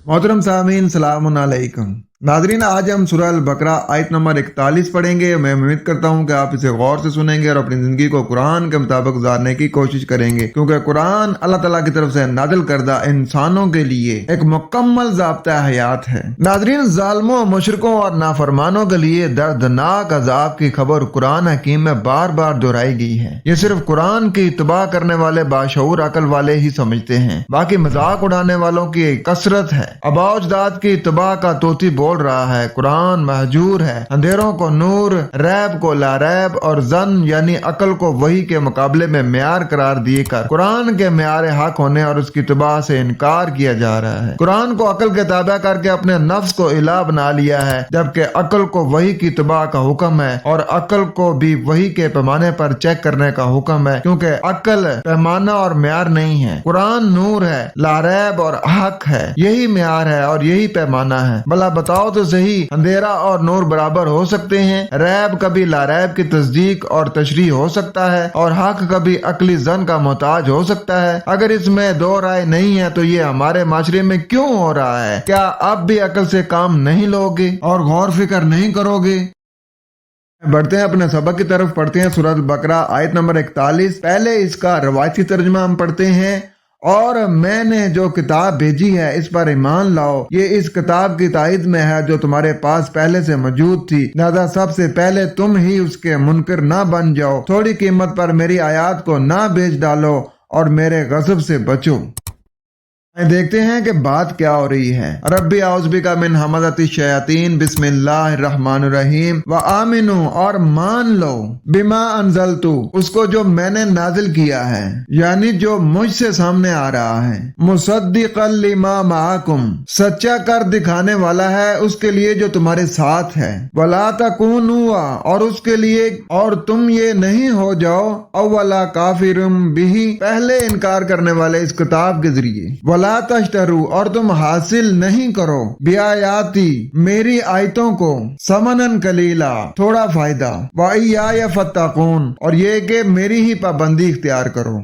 मोहतरम सामीन सलामुन अलैकुम। नाजरीन, आज हम सूरह अल बकरा आयत नंबर 41 पढ़ेंगे। मैं उम्मीद करता हूँ कि आप इसे गौर से सुनेंगे और अपनी जिंदगी को कुरान के मुताबिक गुजारने की कोशिश करेंगे, क्योंकि कुरान अल्लाह ताला की तरफ से नाजिल करदा इंसानों के लिए एक मुकम्मल ज़ाब्ता हयात है। नाजरीन, जालिमों, मुशरिकों और नाफरमानों के लिए दर्दनाक अजाब की खबर कुरान हकीम में बार बार दोहराई गई है। ये सिर्फ कुरान की इत्तबा करने वाले बाशऊर अकल वाले ही समझते हैं, बाकी मजाक उड़ाने वालों की कसरत है। अबाउजदाद की इत्तबा का तोती बोल रहा है, कुरान महजूर है, अंधेरों को नूर, रैब को लारैब और जन यानी अकल को वही के मुकाबले में म्यार करार दिए कर कुरान के म्यार हक होने और उसकी इत्तबा से इनकार किया जा रहा है। कुरान को अकल के ताबा करके अपने नफ्स को इलाह बना लिया है, जबकि अकल को वही की इत्तबा का हुक्म है और अकल को भी वही के पैमाने पर चेक करने का हुक्म है, क्योंकि अकल पैमाना और म्यार नहीं है। कुरान नूर है, लारैब और हक है, यही म्यार है और यही पैमाना है। भला बताओ तो सही, अंधेरा और नूर बराबर हो सकते हैं? रैब कभी लारैब की तस्दीक और तशरीह हो सकता है और हक कभी अकली जन का मोहताज हो सकता है? अगर इसमें दो राय नहीं है तो ये हमारे माशरे में क्यों हो रहा है? क्या अब भी अकल से काम नहीं लोगे और गौर फिक्र नहीं करोगे? बढ़ते हैं अपने सबक की तरफ, पढ़ते हैं सूरह अल बकरा आयत नंबर 41। पहले इसका रवायती तर्जुमा हम पढ़ते हैं। और मैंने जो किताब भेजी है इस पर ईमान लाओ, ये इस किताब की तायद में है जो तुम्हारे पास पहले से मौजूद थी, लिहाजा सबसे पहले तुम ही उसके मुनकर ना बन जाओ। थोड़ी कीमत पर मेरी आयात को ना बेच डालो और मेरे गज़ब से बचो। देखते हैं कि बात क्या हो रही है। रब्बी आउज़बिका मिन हमज़ति शयातीन, बिस्मिल्लाहिर्रहमानिर्रहीम। व आमिनु, और मान लो, बिमा अनज़लतु, उसको जो मैंने नाजिल किया है, यानी जो मुझसे सामने आ रहा है। मुसद्दिक़ल लिमा माअकुम, सच्चा कर दिखाने वाला है उसके लिए जो तुम्हारे साथ है। वला तकूनु, और उसके लिए और तुम ये नहीं हो जाओ अव्वला काफिरुम बिही, पहले इनकार करने वाले इस किताब के जरिए। वला तश्तरू, और तुम हासिल नहीं करो बिआयाती, मेरी आयतों को, समनन कलीला, थोड़ा फायदा, वइया फत्तकून, और ये कि मेरी ही पाबंदी इख्तियार करो।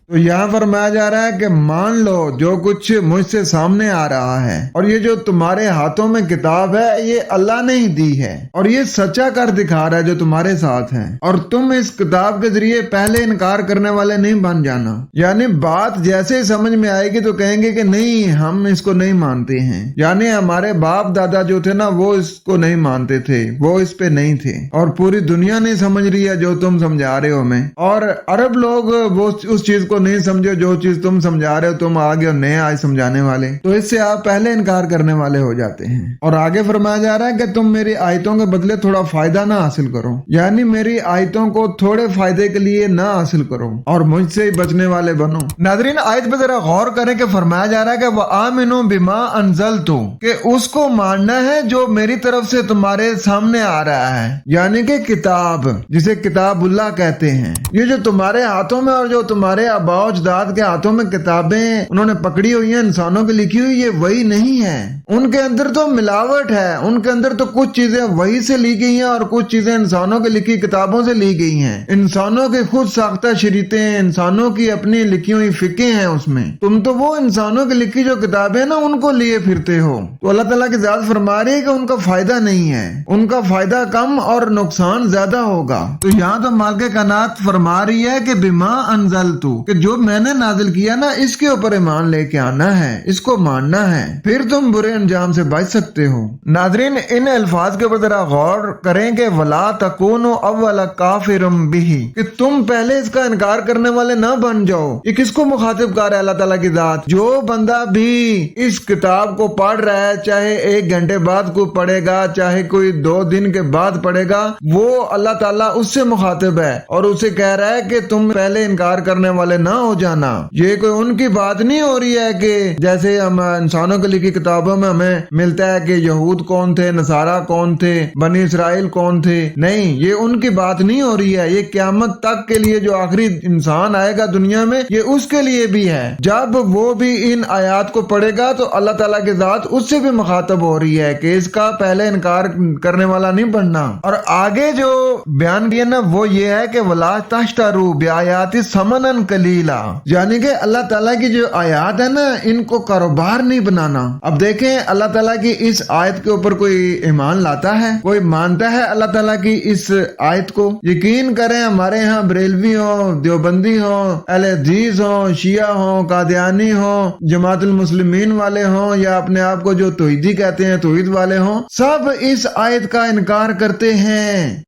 तो यहाँ फरमाया जा रहा है कि मान लो जो कुछ मुझसे सामने आ रहा है और ये जो तुम्हारे हाथों में किताब है ये अल्लाह ने ही दी है और ये सच्चा कर दिखा रहा है जो तुम्हारे साथ है, और तुम इस किताब के जरिए पहले इनकार करने वाले नहीं बन जाना। यानी बात जैसे ही समझ में आएगी तो कहेंगे कि नहीं, हम इसको नहीं मानते हैं। यानी हमारे बाप दादा जो थे ना वो इसको नहीं मानते थे, वो इस पे नहीं थे, और पूरी दुनिया नहीं समझ रही है जो तुम समझा रहे हो हमें। और अरब लोग वो उस चीज को नहीं समझो जो चीज तुम समझा रहे हो, तुम आगे और नए आए समझाने वाले, तो इससे आप पहले इनकार करने वाले हो जाते हैं। और आगे फरमाया जा रहा है कि तुम मेरी आयतों के बदले थोड़ा फायदा ना हासिल करो, यानी मेरी आयतों को थोड़े फायदे के लिए ना हासिल करो और मुझसे ही बचने वाले बनो। नाज़रीन, आयत पे जरा गौर करें कि फरमाया जा रहा है कि वह आमिनु बिमा अनज़लतु, कि उसको मानना है जो मेरी तरफ से तुम्हारे सामने आ रहा है, यानी कि किताब, जिसे किताबुल्लाह कहते हैं। ये जो तुम्हारे हाथों में और जो तुम्हारे अबाउजदाद के हाथों में किताबें उन्होंने पकड़ी हुई हैं इंसानों की लिखी हुई, ये वही नहीं है। उनके अंदर तो मिलावट है, उनके अंदर तो कुछ चीजें वही से ली गई हैं और कुछ चीजें इंसानों की लिखी किताबों से ली गई हैं। इंसानों की खुद साख्ता शरीतें, इंसानों की अपनी लिखी हुई फिके हैं उसमें। तुम तो वो इंसानों की लिखी जो किताबें ना उनको लिए फिरते हो। तो अल्लाह ताला की ज़ात फरमा रही है कि उनका फायदा नहीं है, उनका फायदा कम और नुकसान ज्यादा होगा। तो यहाँ तो मालिक कायनात फरमा रही है कि बिमा अनज़लतु, कि जो मैंने नाजिल किया ना इसके ऊपर ईमान लेके आना है, इसको मानना है, फिर तुम बुरे अंजाम से बच सकते हो। नाज़रीन, इन अल्फाज के ऊपर जरा गौर करें कि वला तकूनु अव्वला काफिरुम बिही, कि तुम पहले इसका इनकार करने वाले ना बन जाओ। ये किसको मुखातिब कर रहा है अल्लाह ताला की जात? जो बंदा भी इस किताब को पढ़ रहा है, चाहे 1 घंटे बाद को पढ़ेगा, चाहे कोई 2 दिन के बाद पढ़ेगा, वो अल्लाह ताला उससे मुखातिब है और उसे कह रहा है कि तुम पहले इनकार करने वाले ना हो जाना। ये कोई उनकी बात नहीं हो रही है कि जैसे हम इंसानों के लिखी किताबों में में हमें मिलता है कि यहूद कौन थे, नसारा कौन थे, बनी इसराइल कौन थे। नहीं, ये उनकी बात नहीं हो रही है। ये क़यामत तक के लिए जो आखिरी इंसान आएगा दुनिया में, ये उसके लिए भी है। जब वो भी इन आयात को पढ़ेगा तो अल्लाह ताला की जात उससे भी मुखातब हो रही है कि इसका पहले इनकार करने वाला नहीं बनना। और आगे जो बयान किया ना वो ये है कि वला तश्तरू बिआयाति समनन कलीला, यानी कि अल्लाह ताला की जो आयात है ना इनको कारोबार नहीं बनाना। अब देखें, अल्लाह ताला की इस आयत के ऊपर कोई ईमान लाता है, कोई मानता है अल्लाह ताला की इस आयत को? यकीन करें, हमारे यहाँ बरेलवी हो, देवबंदी हो, अहले हदीस हो, शिया हो, कादियानी हो, जमातुल मुस्लिमीन वाले हो, या अपने आप को जो तौहीदी कहते हैं तौहीद वाले हो, सब इस आयत का इनकार करते हैं।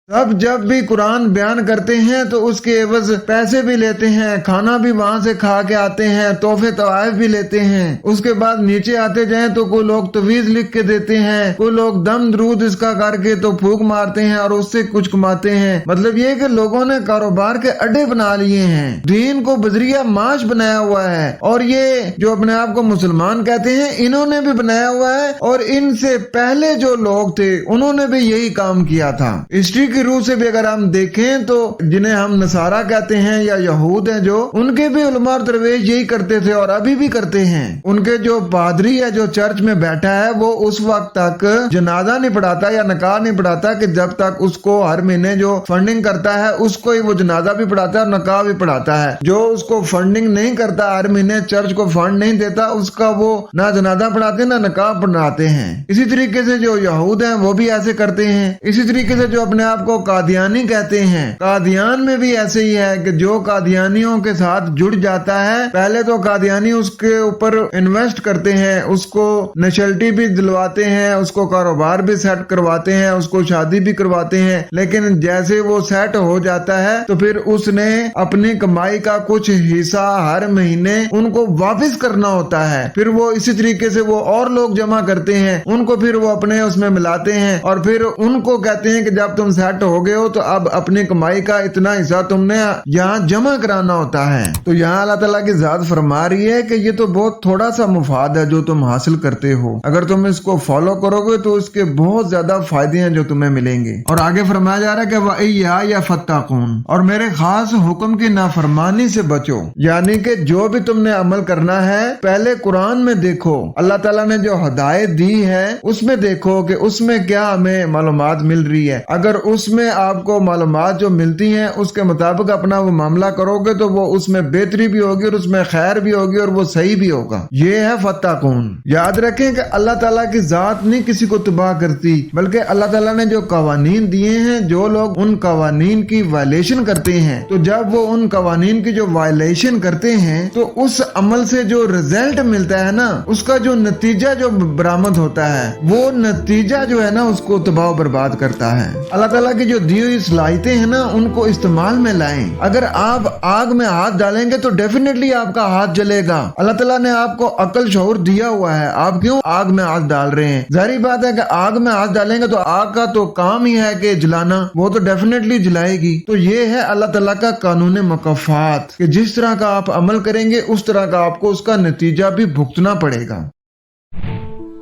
सब जब भी कुरान बयान करते हैं तो उसके एवज पैसे भी लेते हैं, खाना भी वहां से खा के आते हैं, तोहफे तवाइफ भी लेते हैं। उसके बाद नीचे आते जाएं तो कोई लोग तवीज लिख के देते हैं, कोई लोग दम दरूद इसका करके तो फूक मारते हैं और उससे कुछ कमाते हैं। मतलब ये कि लोगों ने कारोबार के अड्डे बना लिए हैं, दीन को बजरिया माश बनाया हुआ है। और ये जो अपने आप को मुसलमान कहते हैं इन्होंने भी बनाया हुआ है, और इनसे पहले जो लोग थे उन्होंने भी यही काम किया था। हिस्ट्री की रूह से भी अगर हम देखें तो जिन्हें हम नसारा कहते हैं या यहूद हैं, जो उनके भी उलमा और दरवेश यही करते थे और अभी भी करते हैं। उनके जो पादरी है जो चर्च में बैठा है वो उस वक्त तक जनाजा नहीं पढ़ाता या नकाह नहीं पढ़ाता कि जब तक उसको हर महीने जो फंडिंग करता है उसको ही वो जनाजा भी पढ़ाता है और नकाह भी पढ़ाता है। जो उसको फंडिंग नहीं करता, हर महीने चर्च को फंड नहीं देता, उसका वो ना जनाजा पढ़ाते ना नकाह पढ़ाते हैं। इसी तरीके से जो यहूद हैं वो भी ऐसे करते हैं। इसी तरीके से जो अपने आप को कादियानी कहते हैं, कादियान में भी ऐसे ही है कि जो कादियानियों के साथ जुड़ जाता है, पहले तो कादियानी उसके ऊपर इन्वेस्ट करते हैं, उसको नेशनलिटी भी दिलवाते हैं, उसको कारोबार भी सेट करवाते हैं, उसको शादी भी करवाते हैं। लेकिन जैसे वो सेट हो जाता है तो फिर उसने अपनी कमाई का कुछ हिस्सा हर महीने उनको वापस करना होता है। फिर वो इसी तरीके से वो और लोग जमा करते हैं, उनको फिर वो अपने उसमें मिलाते हैं और फिर उनको कहते हैं कि जब तुम सेट हो गए हो तो अब अपनी कमाई का इतना हिस्सा तुमने यहाँ जमा कराना होता है। तो यहाँ अल्लाह ताला की जात फरमा रही है कि ये तो बहुत थोड़ा सा मुफाद है जो तुम हासिल करते हो, अगर तुम इसको फॉलो करोगे तो इसके बहुत ज्यादा फायदे हैं जो तुम्हें मिलेंगे। और आगे फरमाया जा रहा है कि वइया या फत्ताकून, और मेरे खास हुक्म की नाफरमानी से बचो। यानी कि जो भी तुमने अमल करना है पहले कुरान में देखो, अल्लाह ताला ने जो हदायत दी है उसमें देखो कि उसमें क्या हमें मालूमात मिल रही है। अगर उसमें आपको मालूमात जो मिलती हैं उसके मुताबिक अपना वो मामला करोगे तो वो उसमें बेहतरी भी होगी और उसमें खैर भी होगी और वो सही भी होगा। ये है फत्ताकून। याद रखें कि अल्लाह ताला की जात नहीं किसी को तबाह करती, बल्कि अल्लाह ताला ने जो कवानीन दिए हैं, जो लोग उन कवानीन की वायलेशन करते हैं, तो जब वो उन कवानीन की जो वायलेशन करते हैं तो उस अमल से जो रिजल्ट मिलता है ना, उसका जो नतीजा जो बरामद होता है, वो नतीजा जो है ना उसको तबाह बर्बाद करता है। अल्लाह ताला की जो दी हुई सलाहितें हैं ना उनको इस्तेमाल में लाएं। अगर आप आग में हाथ डालेंगे तो डेफिनेटली आपका हाथ जलेगा। अल्लाह ताला ने आपको अकल शऊर दिया हुआ है, आप क्यों आग में हाथ डाल रहे हैं? जाहिर बात है कि आग में हाथ डालेंगे तो आग का तो काम ही है कि जलाना, वो तो डेफिनेटली जलाएगी। तो ये है अल्लाह ताला का कानून मुकफ़ात कि जिस तरह का आप अमल करेंगे उस तरह का आपको उसका नतीजा भी भुगतना पड़ेगा।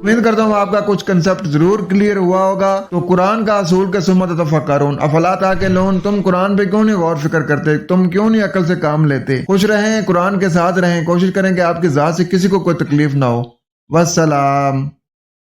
उम्मीद करता हूँ आपका कुछ कंसेप्ट जरूर क्लियर हुआ होगा। तो कुरान का असूल के सुम्मत तफक्करून अफला ताक़िलून, तुम कुरान पे क्यों नहीं गौर फिक्र करते, तुम क्यों नहीं अकल से काम लेते? खुश रहें, कुरान के साथ रहें, कोशिश करें कि आपकी जात से किसी को कोई तकलीफ ना हो। वस्सलाम।